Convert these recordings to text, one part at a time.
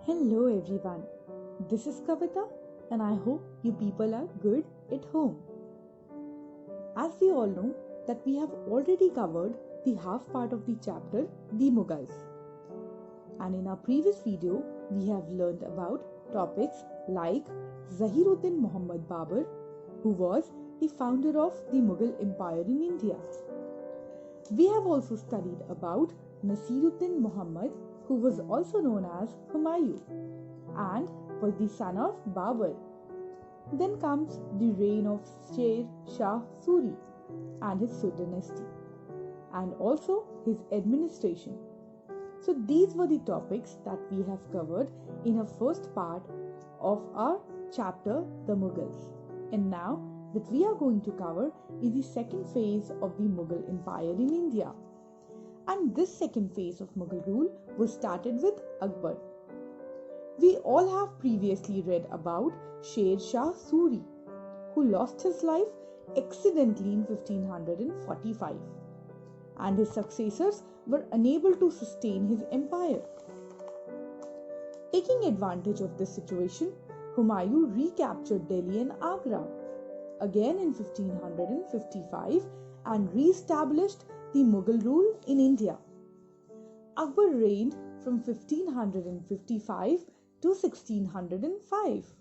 Hello everyone, this is Kavita and I hope you people are good at home. As we all know that we have already covered the half part of the chapter, the Mughals. And in our previous video, we have learned about topics like Zahiruddin Muhammad Babur, who was the founder of the Mughal Empire in India. We have also studied about Nasiruddin Muhammad, who was also known as Humayun and was the son of Babur. Then comes the reign of Sher Shah Suri and his dynasty, and also his administration. So these were the topics that we have covered in our first part of our chapter, the Mughals. And now that we are going to cover is the second phase of the Mughal Empire in India. And this second phase of Mughal rule was started with Akbar. We all have previously read about Sher Shah Suri, who lost his life accidentally in 1545, and his successors were unable to sustain his empire. Taking advantage of this situation, Humayun recaptured Delhi and Agra again in 1555 and re-established the Mughal rule in India. Akbar reigned from 1555 to 1605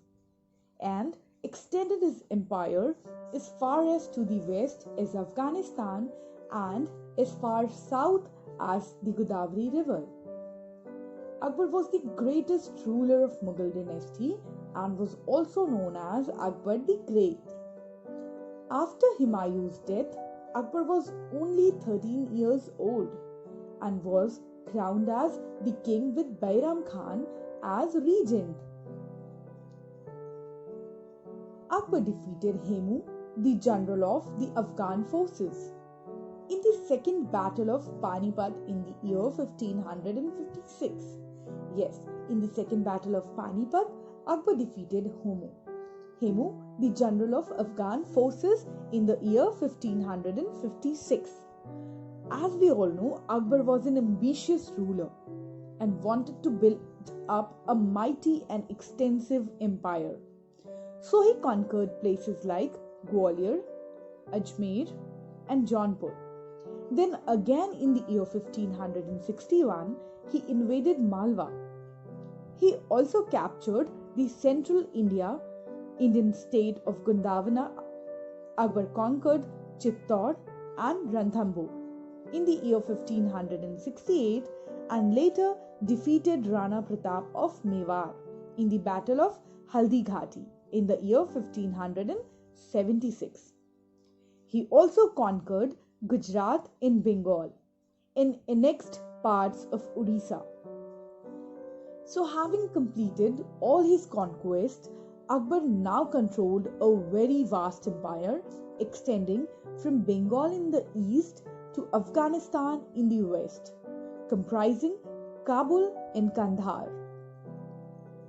and extended his empire as far as to the west as Afghanistan and as far south as the Godavari River. Akbar was the greatest ruler of Mughal dynasty and was also known as Akbar the Great. After Humayun's death, Akbar was only 13 years old and was crowned as the king with Bairam Khan as regent. Akbar defeated Hemu, the general of the Afghan forces, in the second battle of Panipat in the year 1556. Yes, in the second battle of Panipat, Akbar defeated Hemu, the general of Afghan forces in the year 1556. As we all know, Akbar was an ambitious ruler and wanted to build up a mighty and extensive empire. So he conquered places like Gwalior, Ajmer and Jaunpur. Then again in the year 1561, he invaded Malwa. He also captured the central Indian state of Gondwana. Akbar conquered Chittor and Ranthambore in the year 1568 and later defeated Rana Pratap of Mewar in the Battle of Haldighati in the year 1576. He also conquered Gujarat in Bengal and annexed parts of Odisha. So having completed all his conquests, Akbar now controlled a very vast empire extending from Bengal in the east to Afghanistan in the west, comprising Kabul and Kandahar.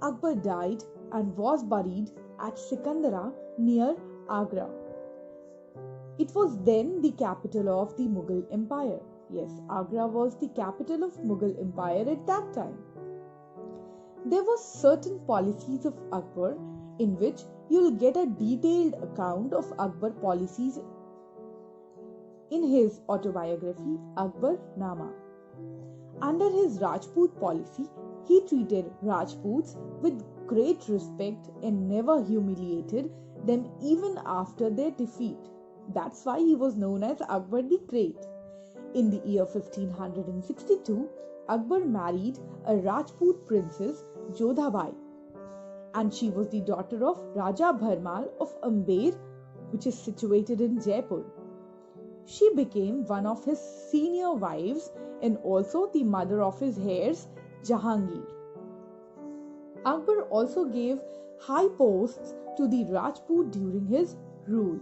Akbar died and was buried at Sikandara near Agra. It was then the capital of the Mughal Empire. Yes, Agra was the capital of Mughal Empire at that time. There were certain policies of Akbar in which you will get a detailed account of Akbar policies in his autobiography Akbar Nama. Under his Rajput policy, he treated Rajputs with great respect and never humiliated them even after their defeat. That's why he was known as Akbar the Great. In the year 1562, Akbar married a Rajput princess, Jodhabai, and she was the daughter of Raja Bharmal of Amber, which is situated in Jaipur. She became one of his senior wives and also the mother of his heirs, Jahangir. Akbar also gave high posts to the Rajput during his rule.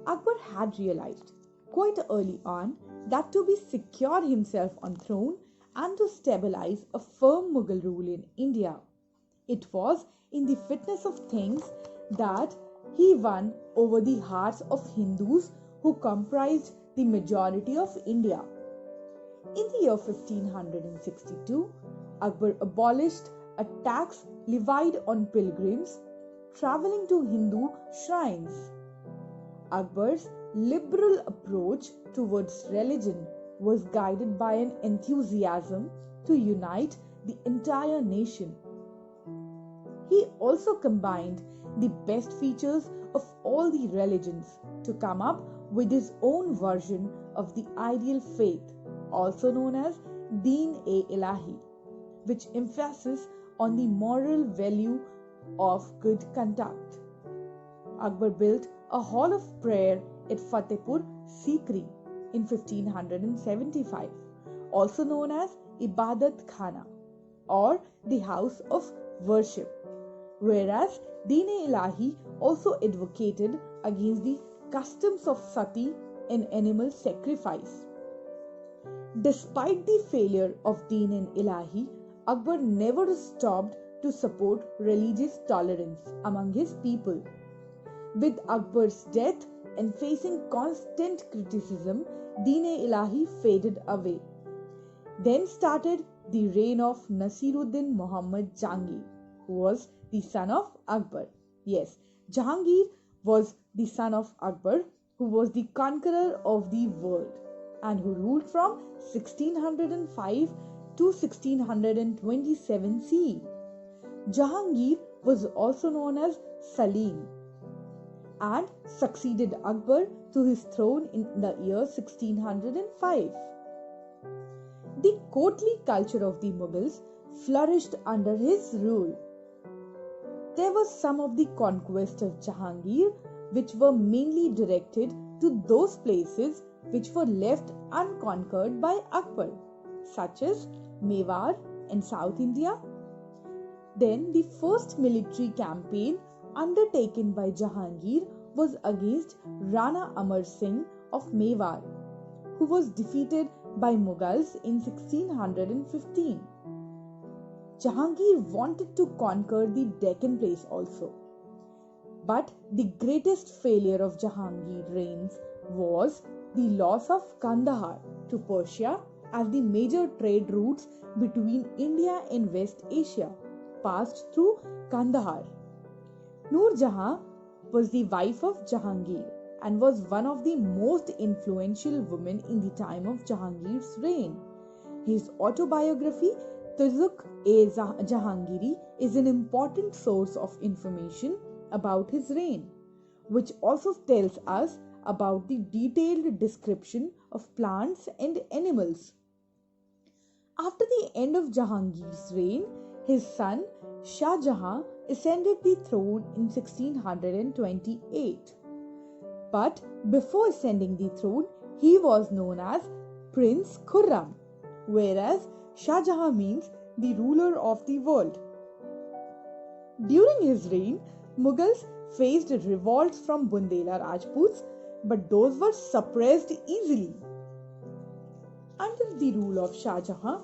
Akbar had realized quite early on that to be secure himself on throne and to stabilize a firm Mughal rule in India, it was in the fitness of things that he won over the hearts of Hindus who comprised the majority of India. In the year 1562, Akbar abolished a tax levied on pilgrims traveling to Hindu shrines. Akbar's liberal approach towards religion was guided by an enthusiasm to unite the entire nation. He also combined the best features of all the religions to come up with his own version of the ideal faith, also known as Deen-e-Ilahi, which emphasizes on the moral value of good conduct. Akbar built a hall of prayer at Fatehpur Sikri in 1575, also known as Ibadat Khana or the house of worship, whereas Deen-e-Ilahi also advocated against the customs of sati and animal sacrifice. Despite the failure of Deen-e-Ilahi, Akbar never stopped to support religious tolerance among his people. With Akbar's death and facing constant criticism, Deen-e-Ilahi faded away. Then started the reign of Nasiruddin Muhammad Jahangir, who was the son of Akbar. Yes, Jahangir was the son of Akbar, who was the conqueror of the world and who ruled from 1605 to 1627 CE. Jahangir was also known as Salim and succeeded Akbar to his throne in the year 1605. The courtly culture of the Mughals flourished under his rule. There was some of the conquest of Jahangir which were mainly directed to those places which were left unconquered by Akbar, such as Mewar and South India. Then the first military campaign undertaken by Jahangir was against Rana Amar Singh of Mewar, who was defeated by Mughals in 1615. Jahangir wanted to conquer the Deccan Plains also. But the greatest failure of Jahangir's reigns was the loss of Kandahar to Persia as the major trade routes between India and West Asia passed through Kandahar. Noor Jahan was the wife of Jahangir and was one of the most influential women in the time of Jahangir's reign. His autobiography Tazuk-e-Jahangiri is an important source of information about his reign, which also tells us about the detailed description of plants and animals. After the end of Jahangir's reign, his son Shah Jahan ascended the throne in 1628. But before ascending the throne, he was known as Prince Khurram, whereas Shah Jahan means the ruler of the world. During his reign, Mughals faced revolts from Bundela Rajputs, but those were suppressed easily. Under the rule of Shah Jahan,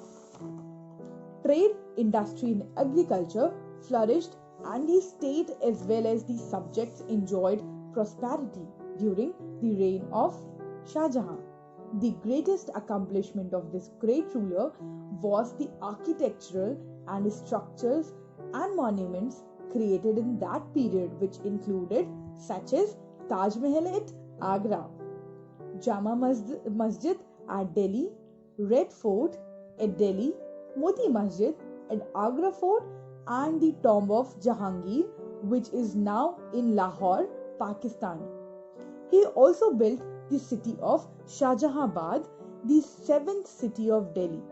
trade, industry and agriculture flourished and the state as well as the subjects enjoyed prosperity during the reign of Shah Jahan. The greatest accomplishment of this great ruler was the architectural and structures and monuments created in that period, which included such as Taj Mahal at Agra, Jama Masjid at Delhi, Red Fort at Delhi, Moti Masjid at Agra Fort, and the tomb of Jahangir, which is now in Lahore, Pakistan. He also built the city of Shahjahanabad, the seventh city of Delhi,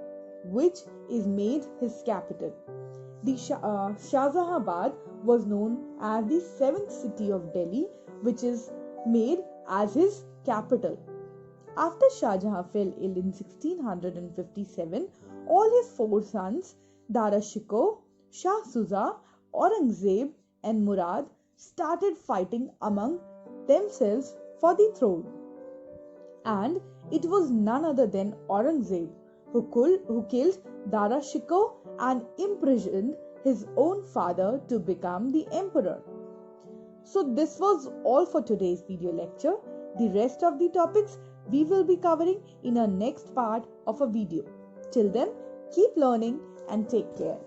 which is made his capital. The Shahjahanabad was known as the seventh city of Delhi, which is made as his capital. After Shah Jahan fell ill in 1657, all his four sons, Dara Shikoh, Shah Shuja, Aurangzeb and Murad started fighting among themselves for the throne. And it was none other than Aurangzeb who killed Dara Shikoh and imprisoned his own father to become the emperor. So this was all for today's video lecture. The rest of the topics we will be covering in our next part of a video. Till then, keep learning and take care.